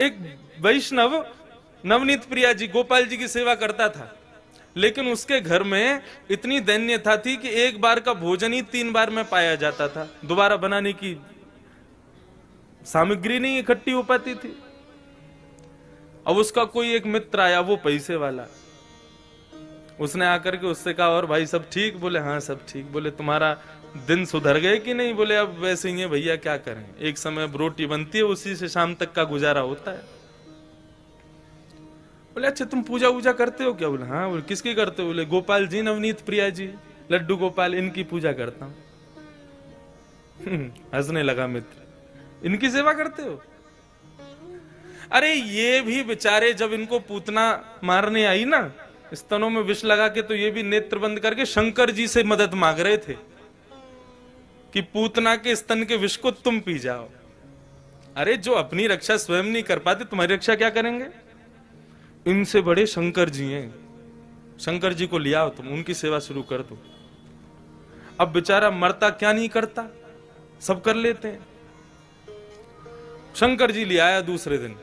एक वैष्णव नवनीत प्रिया जी गोपाल जी की सेवा करता था, लेकिन उसके घर में इतनी दैन्यता थी कि एक बार का भोजन ही 3 बार में पाया जाता था, दोबारा बनाने की सामग्री नहीं इकट्ठी हो पाती थी। अब उसका कोई एक मित्र आया, वो पैसे वाला, उसने आकर के उससे कहा और भाई सब ठीक? बोले हाँ सब ठीक। बोले तुम्हारा दिन सुधर गए कि नहीं? बोले अब वैसे ही है भैया, क्या करें, एक समय अब रोटी बनती है, उसी से शाम तक का गुजारा होता है। बोले अच्छा तुम पूजा वूजा करते हो क्या? बोले हाँ। बोले किसकी करते हो? बोले गोपाल जी, नवनीत प्रिया जी, लड्डू गोपाल, इनकी पूजा करता हूं। हंसने लगा मित्र, इनकी सेवा करते हो? अरे ये भी बेचारे जब इनको पूतना मारने आई ना, स्तनों में विष लगा के, तो ये भी नेत्र बंद करके शंकर जी से मदद मांग रहे थे कि पूतना के स्तन के विष को तुम पी जाओ। अरे जो अपनी रक्षा स्वयं नहीं कर पाते, तुम्हारी रक्षा क्या करेंगे? इनसे बड़े शंकर जी हैं, शंकर जी को लिया तुम, उनकी सेवा शुरू कर दो। अब बेचारा मरता क्या नहीं करता, सब कर लेते हैं। शंकर जी ले आया दूसरे दिन,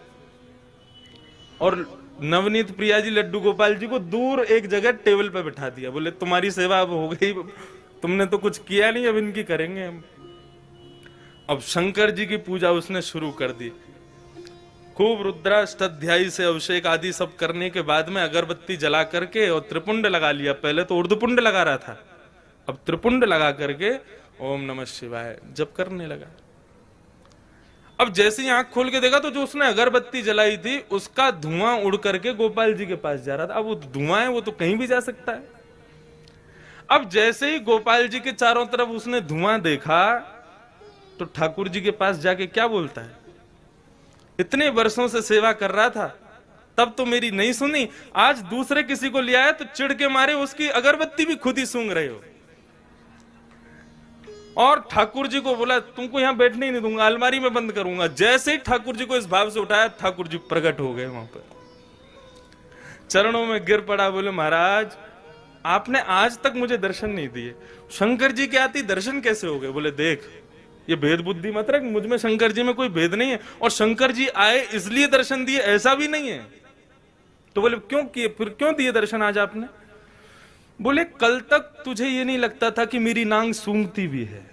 और नवनीत प्रिया जी लड्डू गोपाल जी को दूर एक जगह टेबल पे बिठा दिया। बोले तुम्हारी सेवा अब हो गई, तुमने तो कुछ किया नहीं, अब इनकी करेंगे हम। अब शंकर जी की पूजा उसने शुरू कर दी, खूब रुद्राष्टाध्यायी से अभिषेक आदि सब करने के बाद में अगरबत्ती जला करके और त्रिपुंड लगा लिया। पहले तो ऊर्ध्वपुंड लगा रहा था, अब त्रिपुंड लगा करके ओम नमः शिवाय जप करने लगा। अब जैसे ही आंख खोल के देखा तो जो उसने अगरबत्ती जलाई थी उसका धुआं उड़ करके गोपाल जी के पास जा रहा था। अब वो धुआं है, वो तो कहीं भी जा सकता है। अब जैसे ही गोपाल जी के चारों तरफ उसने धुआं देखा तो ठाकुर जी के पास जाके क्या बोलता है, इतने वर्षों से सेवा कर रहा था, तब तो मेरी नहीं सुनी, आज दूसरे किसी को ले आया तो चिढ़ के मारे उसकी अगरबत्ती भी खुद ही सूंघ रहे हो। और ठाकुर जी को बोला तुमको यहां बैठने ही नहीं दूंगा, अलमारी में बंद करूंगा। जैसे ही ठाकुर जी को इस भाव से उठाया, ठाकुर जी प्रकट हो गए वहां पर, चरणों में गिर पड़ा। बोले महाराज आपने आज तक मुझे दर्शन नहीं दिए, शंकर जी के आती दर्शन कैसे हो गए? बोले देख ये भेद बुद्धि मत रख, मुझ में शंकर जी में कोई भेद नहीं है, और शंकर जी आए इसलिए दर्शन दिए ऐसा भी नहीं है। तो बोले क्यों किए, फिर क्यों दिए दर्शन आज आपने? बोले कल तक तुझे ये नहीं लगता था कि मेरी नांग सूंघती भी है,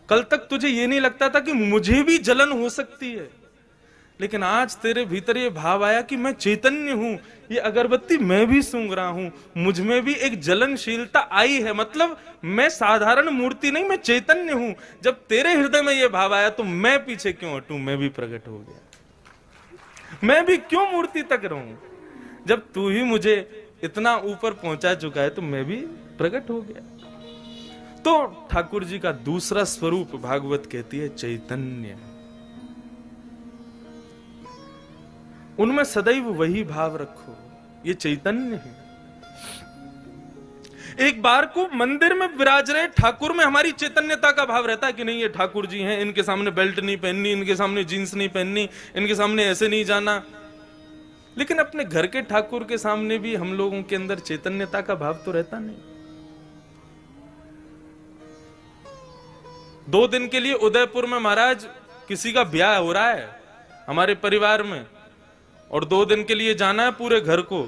कल तक तुझे ये नहीं लगता था कि मुझे भी जलन हो सकती है, लेकिन आज तेरे भीतर ये भाव आया कि मैं चैतन्य हूं, ये अगरबत्ती मैं भी सूंघ रहा हूं, मुझ में भी एक जलनशीलता आई है, मतलब मैं साधारण मूर्ति नहीं, मैं चैतन्य हूं। जब तेरे हृदय में ये भाव आया तो मैं पीछे क्यों हटूं, मैं भी प्रकट हो गया, मैं भी क्यों मूर्ति तक रहूं? जब तू ही मुझे इतना ऊपर पहुंचा चुका है तो मैं भी प्रकट हो गया। तो ठाकुर जी का दूसरा स्वरूप भागवत कहती है चैतन्य, उनमें सदैव वही भाव रखो, ये चैतन्य है। एक बार को मंदिर में विराज रहे ठाकुर में हमारी चैतन्यता का भाव रहता है कि नहीं ये ठाकुर जी हैं, इनके सामने बेल्ट नहीं पहननी, इनके सामने जींस नहीं पहननी, इनके सामने ऐसे नहीं जाना। लेकिन अपने घर के ठाकुर के सामने भी हम लोगों के अंदर चैतन्यता का भाव तो रहता नहीं। 2 दिन के लिए उदयपुर में महाराज किसी का ब्याह हो रहा है हमारे परिवार में, और 2 दिन के लिए जाना है पूरे घर को।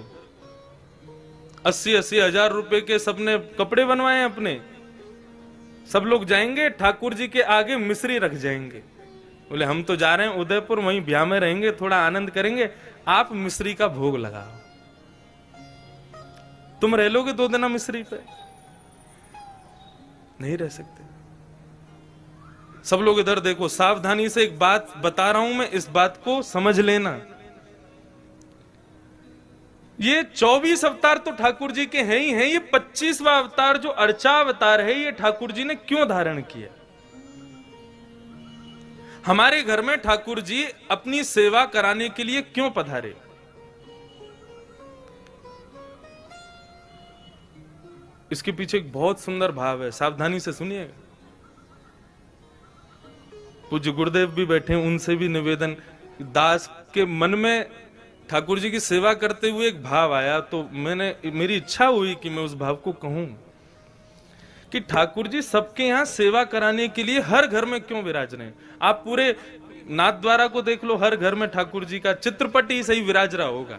80-80 हजार रुपए के सबने कपड़े बनवाए अपने, सब लोग जाएंगे ठाकुर जी के आगे मिश्री रख जाएंगे। बोले हम तो जा रहे हैं उदयपुर, वहीं ब्याह में रहेंगे, थोड़ा आनंद करेंगे, आप मिश्री का भोग लगाओ। तुम रह लोगे 2 दिन मिश्री पे? नहीं रह सकते। सब लोग इधर देखो, सावधानी से एक बात बता रहा हूं मैं, इस बात को समझ लेना। ये 24 अवतार तो ठाकुर जी के हैं ही हैं, ये 25वां अवतार जो अर्चा अवतार है, ये ठाकुर जी ने क्यों धारण किया? हमारे घर में ठाकुर जी अपनी सेवा कराने के लिए क्यों पधारे? इसके पीछे एक बहुत सुंदर भाव है, सावधानी से सुनिएगा। पूज्य गुरुदेव भी बैठे, उनसे भी निवेदन, दास के मन में ठाकुर जी की सेवा करते हुए एक भाव आया, तो मेरी इच्छा हुई कि मैं उस भाव को कहूं कि ठाकुर जी सबके यहां सेवा कराने के लिए हर घर में क्यों विराज रहे हैं? आप पूरे नाथद्वारा को देख लो, हर घर में ठाकुर जी का चित्रपट ही सही विराज रहा होगा।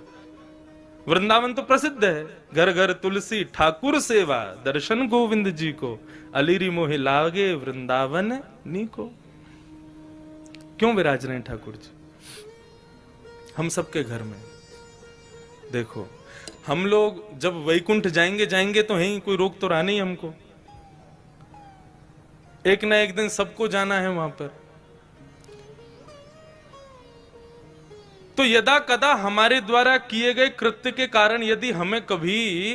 वृंदावन तो प्रसिद्ध है, घर घर तुलसी ठाकुर सेवा, दर्शन गोविंद जी को, अलीरी मोहे लागे वृंदावन नी को। क्यों विराज रहे हैं ठाकुर जी हम सबके घर में? देखो, हम लोग जब वैकुंठ जाएंगे तो है, कोई रोक तो रहा नहीं हमको। एक ना एक दिन सबको जाना है वहां पर। तो यदा कदा हमारे द्वारा किए गए कृत्य के कारण यदि हमें कभी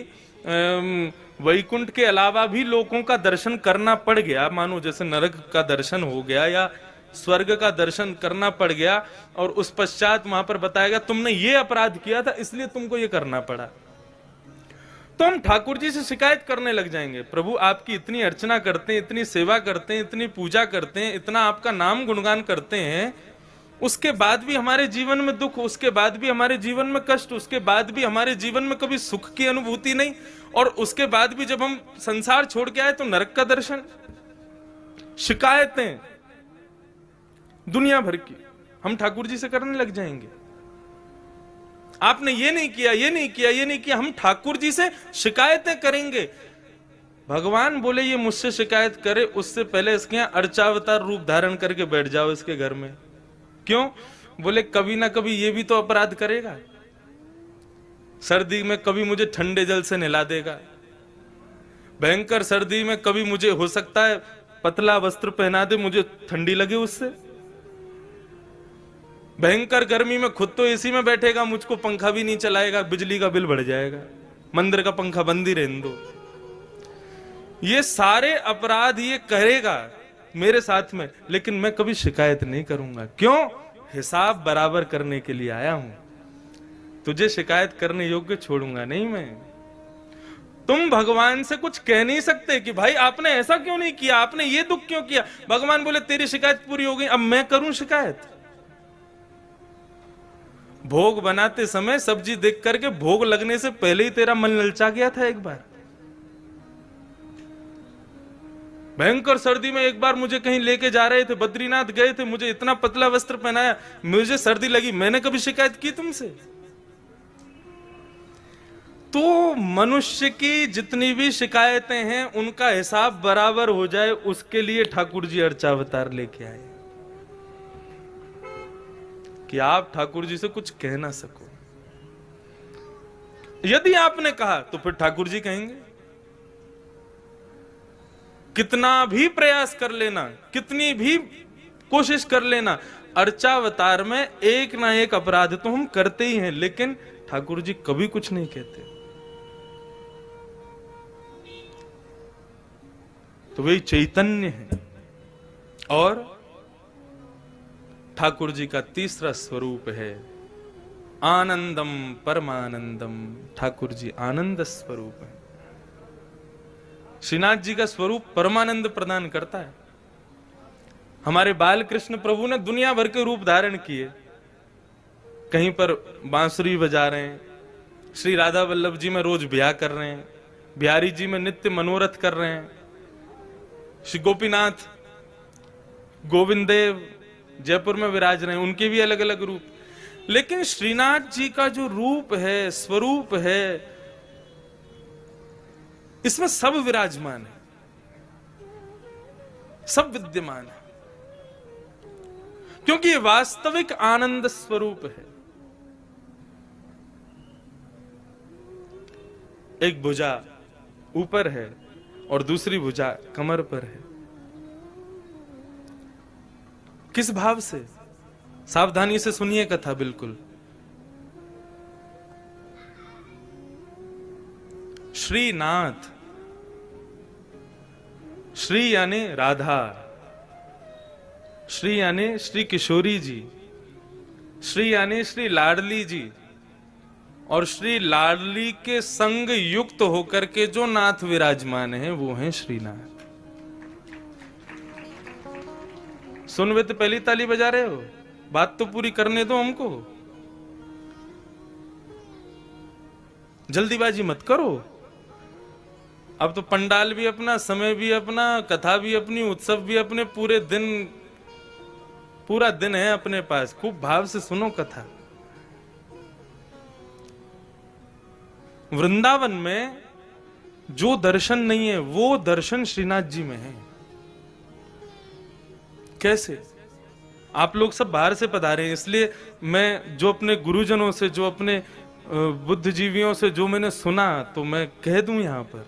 वैकुंठ के अलावा भी लोगों का दर्शन करना पड़ गया, मानो जैसे नरक का दर्शन हो गया या स्वर्ग का दर्शन करना पड़ गया, और उस पश्चात वहां पर बताया गया तुमने ये अपराध किया था इसलिए तुमको ये करना पड़ा, तो हम ठाकुर जी से शिकायत करने लग जाएंगे। प्रभु आपकी इतनी अर्चना करते हैं, इतनी सेवा करते हैं, इतनी पूजा करते हैं, इतना आपका नाम गुणगान करते हैं, उसके बाद भी हमारे जीवन में दुख, उसके बाद भी हमारे जीवन में कष्ट, उसके बाद भी हमारे जीवन में कभी सुख की अनुभूति नहीं, और उसके बाद भी जब हम संसार छोड़ के आए तो नरक का दर्शन। शिकायतें दुनिया भर की हम ठाकुर जी से करने लग जाएंगे। आपने ये नहीं किया, ये नहीं किया, ये नहीं किया, हम ठाकुर जी से शिकायतें करेंगे। भगवान बोले ये मुझसे शिकायत करे उससे पहले इसके यहां अर्चावतार रूप धारण करके बैठ जाओ इसके घर में। क्यों? बोले कभी ना कभी ये भी तो अपराध करेगा। सर्दी में कभी मुझे ठंडे जल से नहला देगा, भयंकर सर्दी में कभी मुझे हो सकता है पतला वस्त्र पहना दे, मुझे ठंडी लगे उससे। भयंकर गर्मी में खुद तो एसी में बैठेगा, मुझको पंखा भी नहीं चलाएगा, बिजली का बिल बढ़ जाएगा, मंदिर का पंखा बंद ही रहने दो। ये सारे अपराध ये करेगा मेरे साथ में, लेकिन मैं कभी शिकायत नहीं करूंगा। क्यों? हिसाब बराबर करने के लिए आया हूं, तुझे शिकायत करने योग्य छोड़ूंगा नहीं मैं। तुम भगवान से कुछ कह नहीं सकते कि भाई आपने ऐसा क्यों नहीं किया, आपने ये दुख क्यों किया। भगवान बोले तेरी शिकायत पूरी हो गई, अब मैं करूं शिकायत। भोग बनाते समय सब्जी देख करके भोग लगने से पहले ही तेरा मन ललचा गया था। एक बार भयंकर सर्दी में एक बार मुझे कहीं लेके जा रहे थे, बद्रीनाथ गए थे, मुझे इतना पतला वस्त्र पहनाया, मुझे सर्दी लगी, मैंने कभी शिकायत की तुमसे? तो मनुष्य की जितनी भी शिकायतें हैं उनका हिसाब बराबर हो जाए, उसके लिए ठाकुर जी अर्चावतार लेके आए कि आप ठाकुर जी से कुछ कह ना सको। यदि आपने कहा तो फिर ठाकुर जी कहेंगे। कितना भी प्रयास कर लेना, कितनी भी कोशिश कर लेना, अर्चावतार में एक ना एक अपराध तो हम करते ही हैं, लेकिन ठाकुर जी कभी कुछ नहीं कहते। तो वही चैतन्य है। और ठाकुर जी का तीसरा स्वरूप है आनंदम परमानंदम। ठाकुर जी आनंद स्वरूप है। श्रीनाथ जी का स्वरूप परमानंद प्रदान करता है। हमारे बाल कृष्ण प्रभु ने दुनिया भर के रूप धारण किए, कहीं पर बांसुरी बजा रहे हैं, श्री राधा वल्लभ जी में रोज ब्याह कर रहे हैं, बिहारी जी में नित्य मनोरथ कर रहे हैं, श्री गोपीनाथ गोविंद देव जयपुर में विराज रहे हैं, उनके भी अलग अलग रूप। लेकिन श्रीनाथ जी का जो रूप है, स्वरूप है, इसमें सब विराजमान है, सब विद्यमान है, क्योंकि ये वास्तविक आनंद स्वरूप है। एक भुजा ऊपर है और दूसरी भुजा कमर पर है। किस भाव से? सावधानी से सुनिए कथा बिल्कुल। श्रीनाथ, श्री यानी राधा, श्री यानी श्री किशोरी जी, श्री यानी श्री लाडली जी, और श्री लाडली के संग युक्त होकर के जो नाथ विराजमान है वो हैं श्रीनाथ। सुन वे तो पहली ताली बजा रहे हो, बात तो पूरी करने दो हमको, जल्दीबाजी मत करो। अब तो पंडाल भी अपना, समय भी अपना, कथा भी अपनी, उत्सव भी अपने, पूरे दिन पूरा दिन है अपने पास, खूब भाव से सुनो कथा। वृंदावन में जो दर्शन नहीं है वो दर्शन श्रीनाथ जी में है। कैसे? आप लोग सब बाहर से पधारे हैं, इसलिए मैं जो अपने गुरुजनों से, जो अपने बुद्धिजीवियों से जो मैंने सुना, तो मैं कह दूं यहां पर।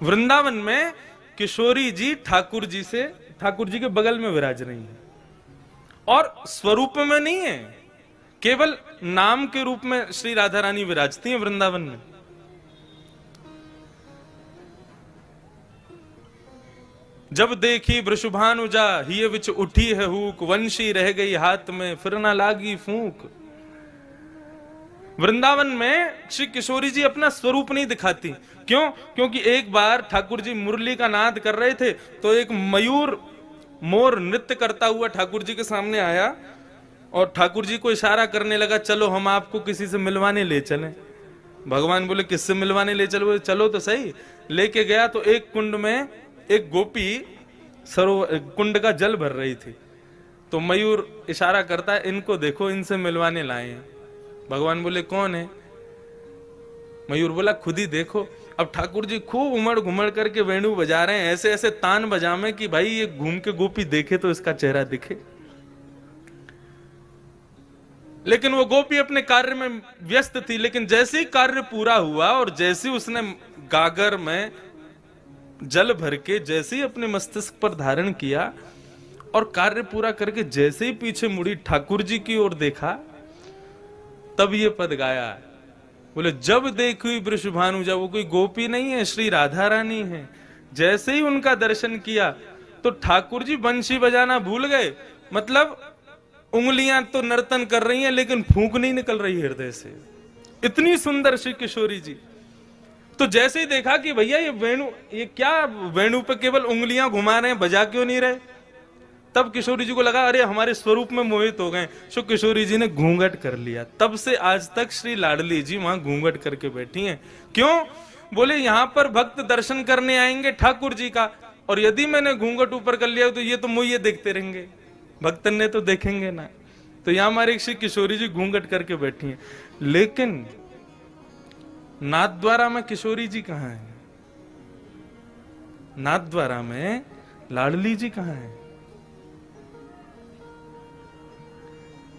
वृंदावन में किशोरी जी ठाकुर जी के बगल में विराज रही हैं, और स्वरूप में नहीं है, केवल नाम के रूप में श्री राधा रानी विराजती हैं वृंदावन में। जब देखी वृषभानुजा हिय विच उठी है हुक, वंशी रह गई हाथ में फिर ना लागी फूंक। वृंदावन में श्री किशोरी जी अपना स्वरूप नहीं दिखाती। क्यों? क्योंकि एक बार ठाकुर जी मुरली का नाद कर रहे थे, तो एक मयूर मोर नृत्य करता हुआ ठाकुर जी के सामने आया और ठाकुर जी को इशारा करने लगा, चलो हम आपको किसी से मिलवाने ले चलें। भगवान बोले किससे मिलवाने ले चलो? चलो तो सही। लेके गया तो एक कुंड में एक गोपी सरोवर कुंड का जल भर रही थी, तो मयूर इशारा करता है, इनको देखो, इनसे मिलवाने लाए हैं। भगवान बोले कौन है? मयूर बोला खुद ही देखो। अब ठाकुर जी खूब उमड़ घुमड़ करके वेणु बजा रहे हैं, ऐसे ऐसे तान बजामे कि भाई ये घूम के गोपी देखे तो इसका चेहरा दिखे। लेकिन वो गोपी अपने कार्य में व्यस्त थी। लेकिन जैसे ही कार्य पूरा हुआ और जैसे ही उसने गागर में जल भर के जैसे ही अपने मस्तिष्क पर धारण किया और कार्य पूरा करके जैसे ही पीछे मुड़ी ठाकुर जी की ओर देखा, तब ये पद गाया। बोले जब देखी वृषभानुजा, वो कोई गोपी नहीं है, श्री राधा रानी है। जैसे ही उनका दर्शन किया तो ठाकुर जी बंशी बजाना भूल गए। मतलब उंगलियां तो नर्तन कर रही हैं लेकिन फूंक नहीं निकल रही हृदय से, इतनी सुंदर श्री किशोरी जी। तो जैसे ही देखा कि भैया ये वेणु, ये क्या वेणु पे केवल उंगलियां घुमा रहे हैं, बजा क्यों नहीं रहे, तब किशोरी जी को लगा अरे हमारे स्वरूप में मोहित हो गए। सो किशोरी जी ने घूंघट कर लिया। तब से आज तक श्री लाडली जी वहां घूंघट करके बैठी हैं। क्यों? बोले यहां पर भक्त दर्शन करने आएंगे ठाकुर जी का, और यदि मैंने घूंघट ऊपर कर लिया तो ये तो मुझे देखते रहेंगे, भक्तन ने तो देखेंगे ना। तो यहां हमारी श्री किशोरी जी घूंघट करके बैठी हैं। लेकिन नाथद्वारा में किशोरी जी कहां है? नाथद्वारा में लाडली जी कहां है?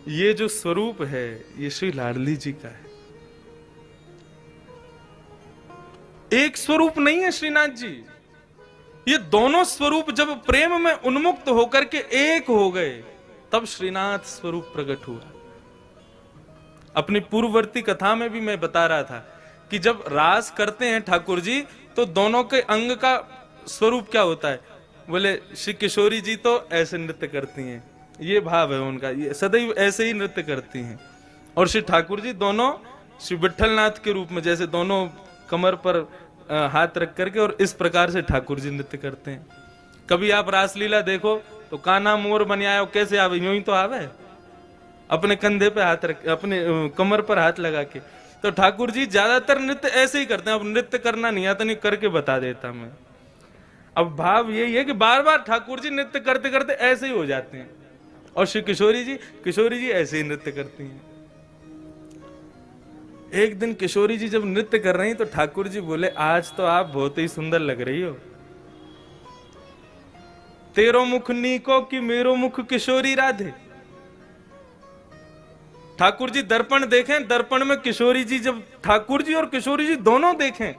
ये जो स्वरूप है ये श्री लाडली जी का है। एक स्वरूप नहीं है श्रीनाथ जी, ये दोनों स्वरूप जब प्रेम में उन्मुक्त होकर के एक हो गए तब श्रीनाथ स्वरूप प्रकट हुआ। अपनी पूर्ववर्ती कथा में भी मैं बता रहा था कि जब रास करते हैं ठाकुर जी तो दोनों के अंग का स्वरूप क्या होता है। बोले श्री किशोरी जी तो ऐसे नृत्य करती हैं, ये भाव है उनका, ये सदैव ऐसे ही नृत्य करती हैं। और श्री ठाकुर जी दोनों श्री विठलनाथ के रूप में जैसे दोनों कमर पर हाथ रख करके और इस प्रकार से ठाकुर जी नृत्य करते हैं। कभी आप रासलीला देखो तो कान्हा मोर बन आयो, कैसे आवे? यूं ही तो आवे, अपने कंधे पे हाथ रख, अपने कमर पर हाथ लगा के। तो ठाकुर जी ज्यादातर नृत्य ऐसे ही करते हैं। अब नृत्य करना नहीं आता, नहीं करके बता देता मैं। अब भाव यही है कि बार बार ठाकुर जी नृत्य करते करते ऐसे ही हो जाते हैं, और श्री किशोरी जी ऐसे ही नृत्य करती हैं। एक दिन किशोरी जी जब नृत्य कर रही तो ठाकुर जी बोले आज तो आप बहुत ही सुंदर लग रही हो, तेरो मुख नीको कि मेरो मुख किशोरी राधे। ठाकुर जी दर्पण देखें, दर्पण में किशोरी जी, जब ठाकुर जी और किशोरी जी दोनों देखें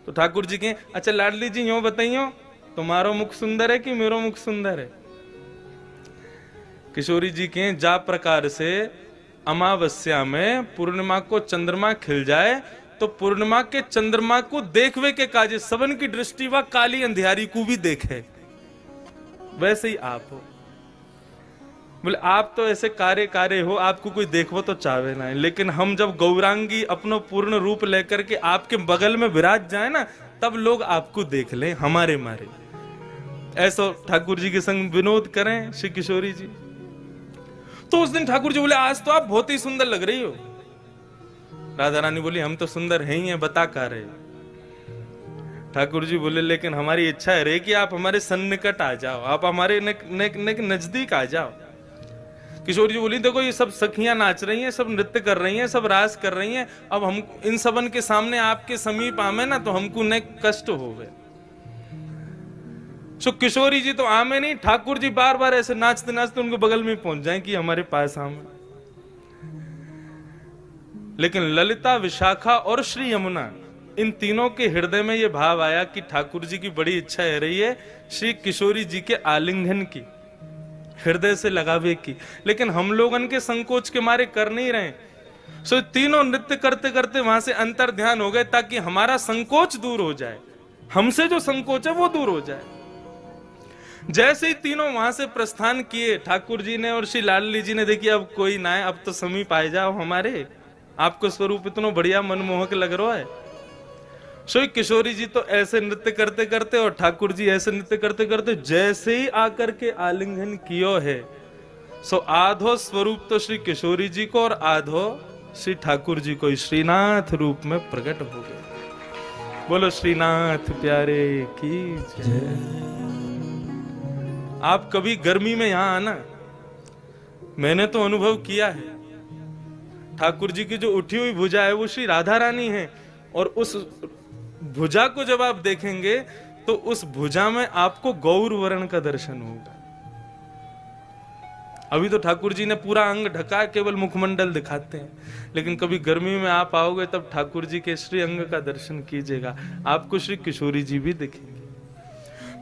तो ठाकुर जी कहें अच्छा लाडली जी यूं बताइयो तुम्हारो मुख सुंदर है कि मेरो मुख सुंदर है। किशोरी जी कहें जा प्रकार से अमावस्या में पूर्णिमा को चंद्रमा खिल जाए तो पूर्णिमा के चंद्रमा को देखवे के काजे सबन की दृष्टि व काली अंधियारी को भी देखे, वैसे ही आप हो। बोले आप तो ऐसे कार्य हो, आपको कोई देखो तो चाहे ना। लेकिन हम जब गौरांगी अपनो पूर्ण रूप लेकर के आपके बगल में विराज जाए ना, तब लोग आपको देख लें हमारे मारे। ऐसा ठाकुर जी के संग विनोद करें श्री किशोरी जी। तो उस दिन ठाकुर जी बोले आज तो आप बहुत ही सुंदर लग रही हो। राधा रानी बोली हम तो सुंदर हैं ही हैं, बता का रहे। ठाकुर जी बोले लेकिन हमारी इच्छा है रे कि आप हमारे सन्निकट आ जाओ, आप हमारे नजदीक आ जाओ। किशोरी जी बोली देखो ये सब सखियां नाच रही हैं, सब नृत्य कर रही हैं, सब रास कर रही हैं, अब हम इन सबन के सामने आपके समीप आमे ना तो हमको न कष्ट हो गए। सो किशोरी जी तो आमे नहीं, ठाकुर जी बार बार ऐसे नाचते नाचते उनके बगल में पहुंच जाएं कि हमारे पास आमे। लेकिन ललिता, विशाखा और श्री यमुना, इन तीनों के हृदय में यह भाव आया कि ठाकुर जी की बड़ी इच्छा है रही है श्री किशोरी जी के आलिंगन की, हृदय से लगावे की, लेकिन हम लोग उनके संकोच के मारे कर नहीं रहे। सो तीनों नृत्य करते करते वहां से अंतर ध्यान हो गए ताकि हमारा संकोच दूर हो जाए, हमसे जो संकोच है वो दूर हो जाए। जैसे ही तीनों वहां से प्रस्थान किए, ठाकुर जी ने और श्री लाडली जी ने देखी अब कोई ना है, अब तो समीप आ जाओ हमारे, आपको स्वरूप इतना बढ़िया मनमोहक लग रहा है। सो किशोरी जी तो ऐसे नृत्य करते करते और ठाकुर जी ऐसे नृत्य करते करते जैसे ही आकर के आलिंगन कियो है, सो आधो स्वरूप तो श्री किशोरी जी को और आधो श्री ठाकुर जी को श्रीनाथ रूप में प्रकट हो गए। बोलो श्रीनाथ प्यारे की जय। आप कभी गर्मी में यहां आना, मैंने तो अनुभव किया है। ठाकुर जी की जो उठी हुई भुजा है वो श्री राधा रानी है, और उस भुजा को जब आप देखेंगे तो उस भुजा में आपको गौर वर्ण का दर्शन होगा। अभी तो ठाकुर जी ने पूरा अंग ढका, केवल मुखमंडल दिखाते हैं, लेकिन कभी गर्मी में आप आओगे तब ठाकुर जी के श्री अंग का दर्शन कीजिएगा, आपको श्री किशोरी जी भी दिखेंगे।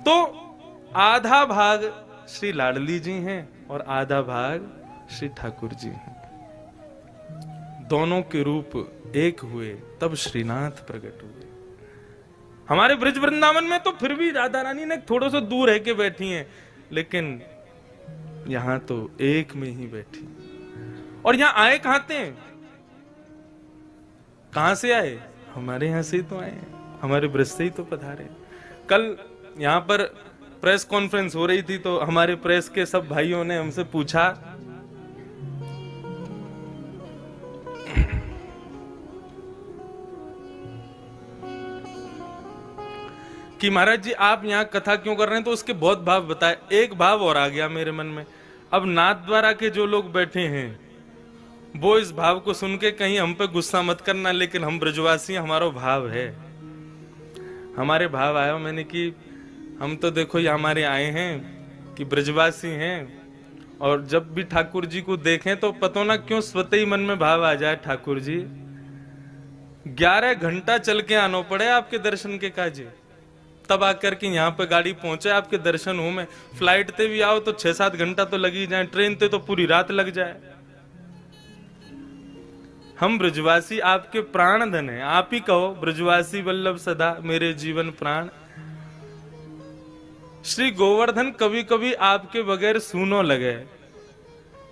तो आधा भाग श्री लाडली जी हैं और आधा भाग श्री ठाकुर जी हैं, दोनों के रूप एक हुए तब श्रीनाथ प्रकट हुए। हमारे ब्रज वृंदावन में तो फिर भी राधा रानी ने थोड़ा सा दूर रह के बैठी हैं, लेकिन यहां तो एक में ही बैठी। और यहां आए कहां थे, कहां से आए, हमारे यहां से ही तो आए, हमारे ब्रज से ही तो पधारे। कल यहां पर प्रेस कॉन्फ्रेंस हो रही थी तो हमारे प्रेस के सब भाइयों ने हमसे पूछा कि महाराज जी आप यहाँ कथा क्यों कर रहे हैं, तो उसके बहुत भाव बताए। एक भाव और आ गया मेरे मन में, अब नाथ द्वारा के जो लोग बैठे हैं वो इस भाव को सुन के कहीं हम पे गुस्सा मत करना, लेकिन हम ब्रजवासी हमारा भाव है, हमारे भाव आया। मैंने कि हम तो देखो ये हमारे आए हैं कि ब्रजवासी हैं, और जब भी ठाकुर जी को देखें तो पता ना क्यों स्वतः ही मन में भाव आ जाए, ठाकुर जी 11 घंटा चल के आना पड़े आपके दर्शन के काजे, तब आकर के यहाँ पे गाड़ी पहुंचे आपके दर्शन हो में। फ्लाइट ते भी आओ तो 6-7 घंटा तो लग ही जाए, ट्रेन ते तो पूरी रात लग जाए। हम ब्रजवासी आपके प्राण धन है, आप ही कहो ब्रजवासी वल्लभ सदा मेरे जीवन प्राण। श्री गोवर्धन कभी कभी आपके बगैर सूनो लगे,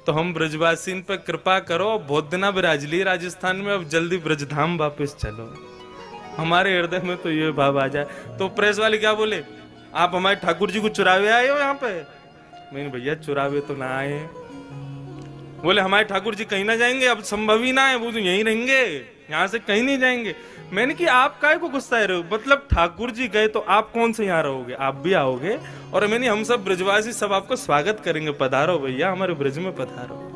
तो हम ब्रजवासी पे कृपा करो, बहुत दिना विराज लिए राजस्थान में, अब जल्दी ब्रजधाम वापस चलो। हमारे हृदय में तो ये भाव आ जाए। तो प्रेस वाले क्या बोले, आप हमारे ठाकुर जी को चुरावे आए हो यहाँ पे? मैंने भैया चुरावे तो ना आए। बोले हमारे ठाकुर जी कहीं ना जाएंगे, अब संभव ही ना है, वो तो यहीं रहेंगे, यहाँ से कहीं नहीं जाएंगे। मैंने कि आप काहे को गुस्सा रहे हो, मतलब ठाकुर जी गए तो आप कौन से यहाँ रहोगे, आप भी आओगे। और मैंने हम सब ब्रजवासी सब आपको स्वागत करेंगे, पधारो भैया हमारे ब्रज में पधारो।